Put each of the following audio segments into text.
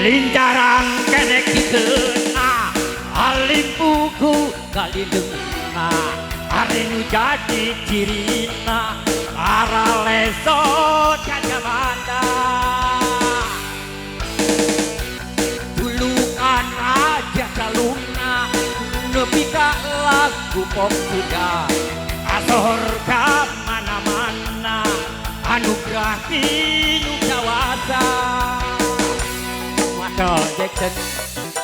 Lincaran kenek dikeuna alimpuku kalidengna arenu jadi cirina aralesot kacamata julukan raja saluna nepi ka lagu pop suda asor ka mana-mana anugerah tinu dewasa Michael Jackson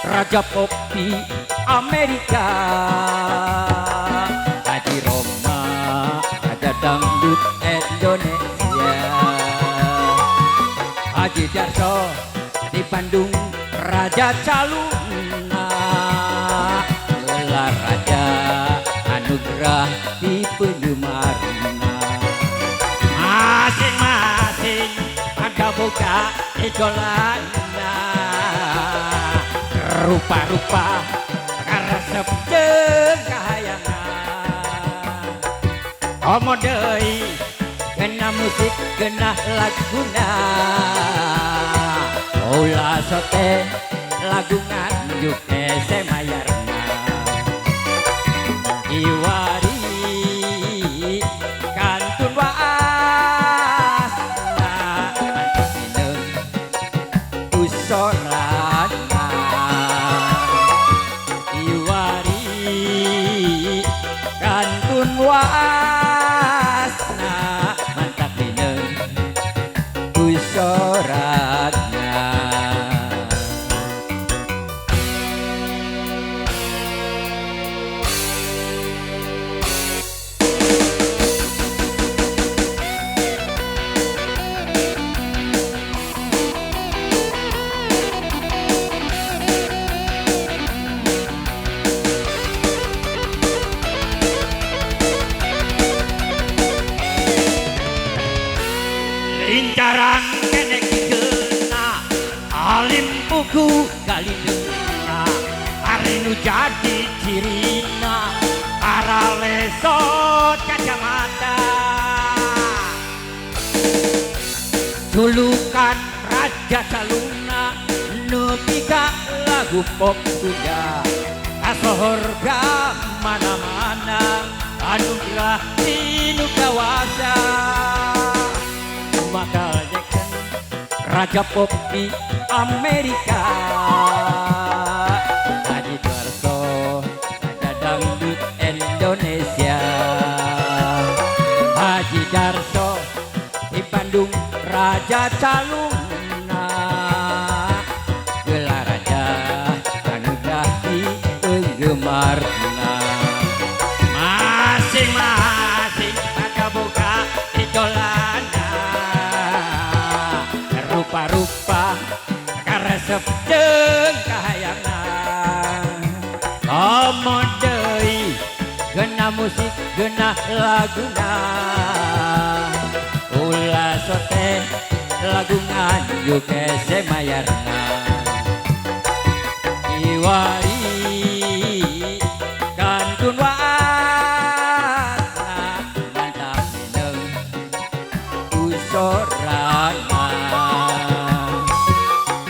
raja pop di Amerika Haji Roma raja dangdut Indonesia Haji Darso di Bandung raja caluna gelar raja anugerah di penggemarna masing-masing ada boga idolana rupa-rupa karesep jeung kahayangan komo deui kena musik kena laguna ulah sote lagu nganjuk semayarna iwari kantun waasna antusineung usorana iwari kantun waasna mantap dineung usorana Lincaran kenek dikeuna alimpuku kalidengna arenu jadi cirina aralesot kacamata julukan raja saluna nepi ka lagu pop suda kasohor ka mana-mana anugerah tinu dewasa Michael Jackson raja pop di Amerika Haji Darso raja dangdut Indonesia Haji Darso di Bandung raja caluna gelar raja anugerah di penggemarna masing-masing ada boga idolana rupa-rupa karesep jeung kahayangan komo deui geuna musik geuna laguna ulah sote lagu nganjuk semayarna iwari kantun waasna mantap dineung usorana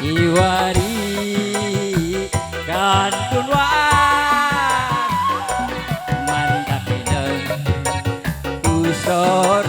iwari kantun waasna mantap dineung usor